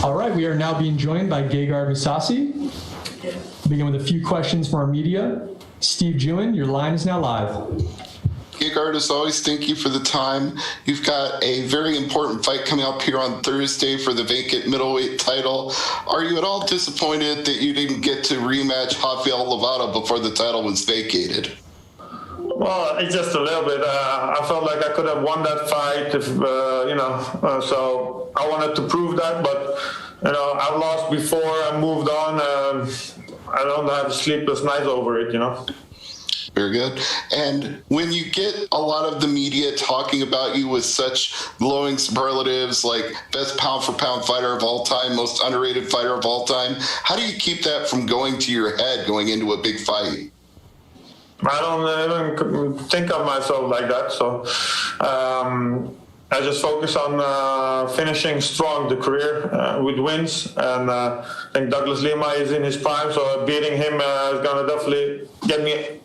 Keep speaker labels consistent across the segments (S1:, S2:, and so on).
S1: All right, we are now being joined by Gegard Mousasi. Begin with a few questions from our media. Steve Jewin, your line is now live.
S2: Gegard, as always, thank you for the time. You've got a very important fight coming up here on Thursday for the vacant middleweight title. Are you at all disappointed that you didn't get to rematch Rafael Lovato before the title was vacated?
S3: Well, it's just a little bit. I felt like I could have won that fight, so I wanted to prove that. But I've lost before. I moved on. I don't have sleepless nights over it.
S2: Very good. And when you get a lot of the media talking about you with such glowing superlatives like best pound-for-pound fighter of all time, most underrated fighter of all time, how do you keep that from going to your head going into a big fight?
S3: I don't even think of myself like that. So I just focus on finishing strong the career with wins. And I think Douglas Lima is in his prime, so beating him is going to definitely get me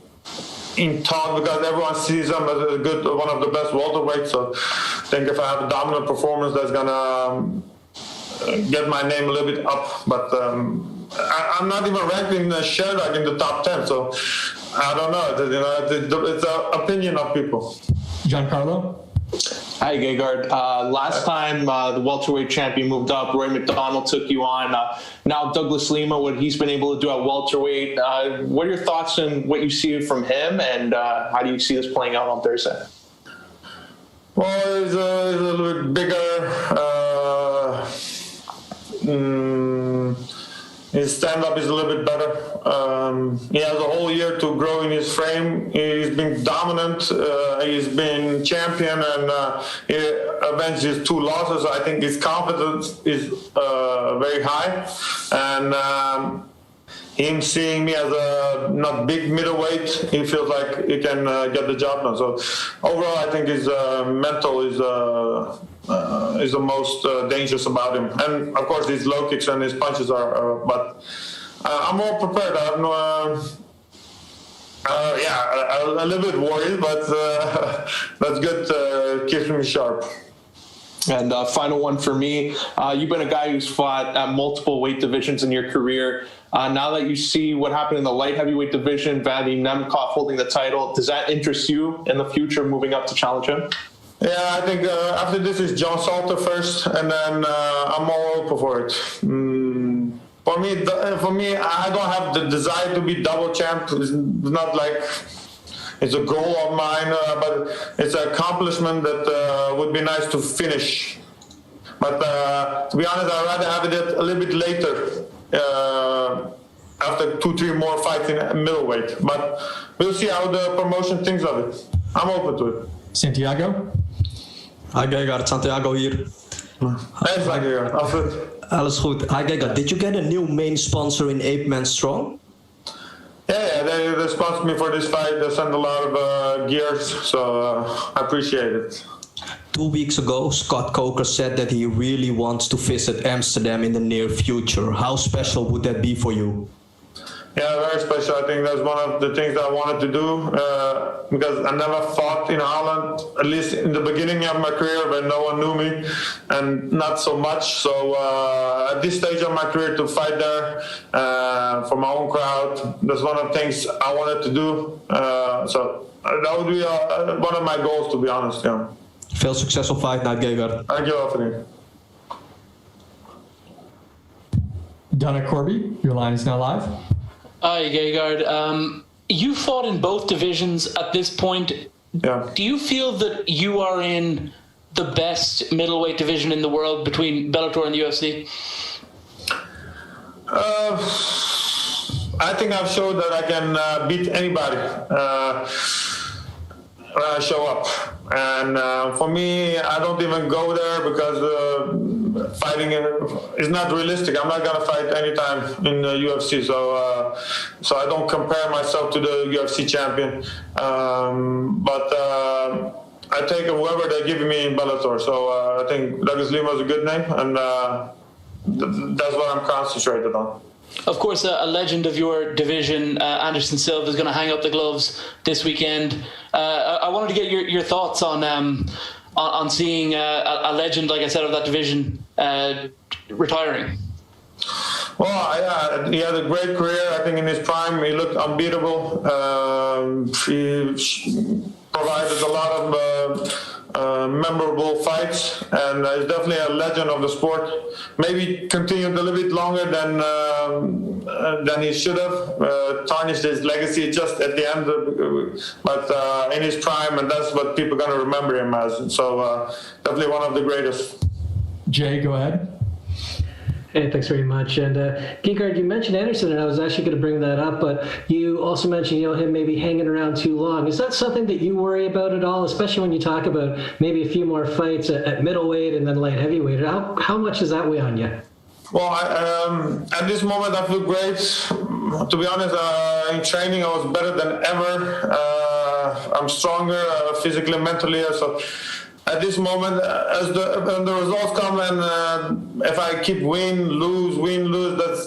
S3: in talk because everyone sees him as one of the best welterweights. So I think if I have a dominant performance, that's going to get my name a little bit up. But I'm not even ranked in Sherdog in the top 10, so I don't know. It's an opinion of people.
S1: Giancarlo?
S4: Hi, Gegard. Last time the welterweight champion moved up, Roy McDonald took you on. Now Douglas Lima, what he's been able to do at welterweight. What are your thoughts on what you see from him, and how do you see this playing out on Thursday?
S3: Well, he's a little bit bigger. His stand-up is a little bit better. He has a whole year to grow in his frame. He's been dominant. He's been champion, and he avenged his 2 losses. I think his confidence is very high. And him seeing me as a not big middleweight, he feels like he can get the job done. So overall, I think his mental is the most dangerous about him. And of course, his low kicks and his punches are. But I'm more prepared. I'm a little bit worried, but that's good. Keeps me sharp.
S4: And final one for me. You've been a guy who's fought at multiple weight divisions in your career. Now that you see what happened in the light heavyweight division, Vadim Nemkov holding the title, does that interest you in the future moving up to challenge him?
S3: Yeah, I think after this is John Salter first, and then I'm more open for it. For me, I don't have the desire to be double champ. It's not like it's a goal of mine, but it's an accomplishment that would be nice to finish. But to be honest, I'd rather have it a little bit later, after 2-3 more fights in middleweight. But we'll see how the promotion thinks of it. I'm open to it.
S1: Santiago?
S5: Hi Gegard, Santiago hier.
S3: Hey Santiago,
S5: Alles goed. Hi Gegard, did you get a new main sponsor in 8 Man Strong?
S3: Yeah, they sponsored me for this fight. They sent a lot of gears, so I appreciate it.
S5: 2 weeks ago, Scott Coker said that he really wants to visit Amsterdam in the near future. How special would that be for you?
S3: Yeah, very special. I think that's one of the things that I wanted to do because I never fought in Holland, at least in the beginning of my career when no one knew me and not so much. So at this stage of my career to fight there for my own crowd, that's one of the things I wanted to do. So that would be one of my goals, to be honest. Yeah.
S5: Veel succesvol fight night, Gegard.
S3: Thank you, Anthony.
S1: Donna Corby, your line is now live.
S6: Hi, Gegard. You fought in both divisions at this point.
S3: Yeah.
S6: Do you feel that you are in the best middleweight division in the world between Bellator and the UFC?
S3: I think I've showed that I can beat anybody when I show up. And for me, I don't even go there because fighting is not realistic. I'm not gonna fight anytime in the UFC, so I don't compare myself to the UFC champion. But I take whoever they give me in Bellator. So I think Douglas Lima is a good name, and that's what I'm concentrated on.
S6: Of course, a legend of your division, Anderson Silva, is going to hang up the gloves this weekend. I wanted to get your thoughts on seeing a legend, like I said, of that division retiring?
S3: Well, he had a great career. I think in his prime, he looked unbeatable. He provided a lot of memorable fights, and he's definitely a legend of the sport. Maybe continued a little bit longer than he should have. Tarnished his legacy just at the end, but in his prime, and that's what people are going to remember him as. So definitely one of the greatest.
S1: Jay, go ahead.
S7: Hey, thanks very much. And Gegard, you mentioned Anderson, and I was actually going to bring that up, but you also mentioned, him maybe hanging around too long. Is that something that you worry about at all, especially when you talk about maybe a few more fights at middleweight and then light heavyweight? How much does that weigh on you?
S3: Well, at this moment, I feel great. To be honest, in training, I was better than ever. I'm stronger physically, mentally. So at this moment, when the results come, and if I keep win, lose,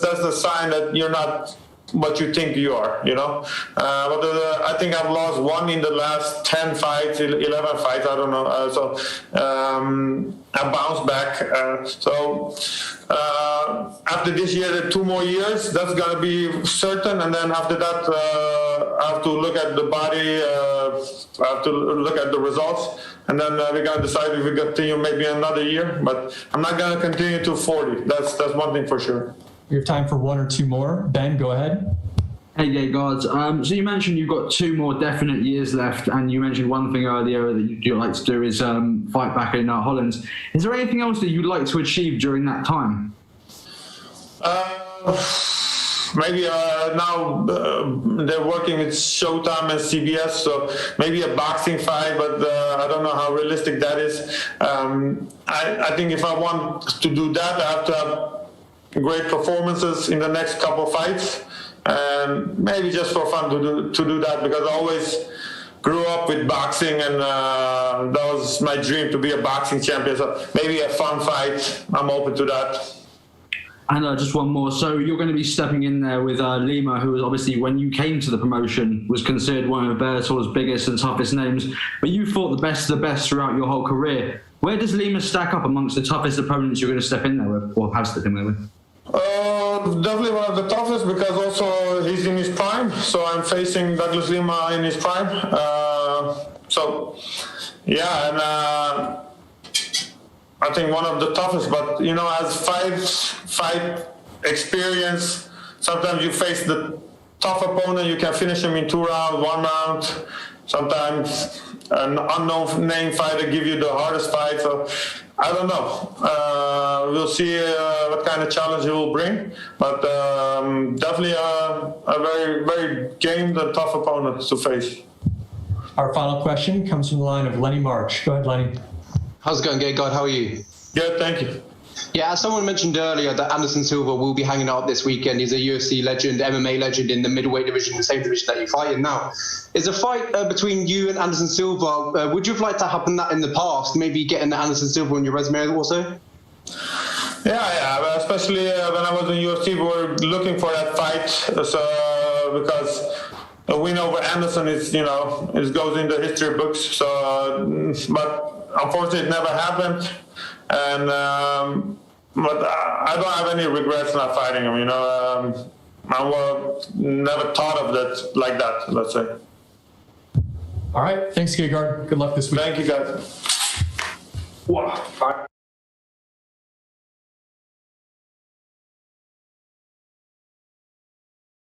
S3: that's a sign that you're not what you think you are, But I think I've lost one in the last 10 fights, 11 fights, I don't know. I bounced back. After this year, 2 more years, that's going to be certain. And then after that, I have to look at the body, I have to look at the results. And then we're going to decide if we continue maybe another year. But I'm not going to continue to 40. That's one thing for sure.
S1: We have time for 1 or 2 more. Ben, go ahead.
S8: Hey, Gegard. So you mentioned you've got 2 more definite years left, and you mentioned one thing earlier that you'd like to do is fight back in Holland. Is there anything else that you'd like to achieve during that time?
S3: Maybe now they're working with Showtime and CBS, so maybe a boxing fight, but I don't know how realistic that is. I think if I want to do that, I have to have great performances in the next couple fights, and maybe just for fun to do that, because I always grew up with boxing, and that was my dream, to be a boxing champion. So maybe a fun fight, I'm open to that.
S8: And just one more. So you're going to be stepping in there with Lima, who was obviously, when you came to the promotion, was considered one of Bellator's biggest and toughest names. But you fought the best of the best throughout your whole career. Where does Lima stack up amongst the toughest opponents you're going to step in there with, or have stepped in there with?
S3: Definitely one of the toughest, because also he's in his prime. So I'm facing Douglas Lima in his prime. I think one of the toughest, but as fight experience, sometimes you face the tough opponent, you can finish him in 2 rounds, 1 round. Sometimes an unknown name fighter give you the hardest fight. So I don't know. We'll see what kind of challenge he will bring, but definitely a very, very gamed and tough opponent to face.
S1: Our final question comes from the line of Lenny March. Go ahead, Lenny.
S9: How's it going, Gegard? How are you?
S3: Good, thank you.
S9: Yeah, as someone mentioned earlier, that Anderson Silva will be hanging out this weekend. He's a UFC legend, MMA legend in the middleweight division, the same division that you fight in now. Is a fight between you and Anderson Silva, would you have liked to happen that in the past, maybe getting Anderson Silva on your resume also?
S3: Yeah, especially when I was in UFC, we were looking for that fight, because a win over Anderson is, it goes in the history books. So, but unfortunately, it never happened, and but I don't have any regrets not fighting him. I never thought of that like that. Let's say.
S1: All right. Thanks, Gegard. Good luck this week.
S3: Thank you, guys.
S10: Wow.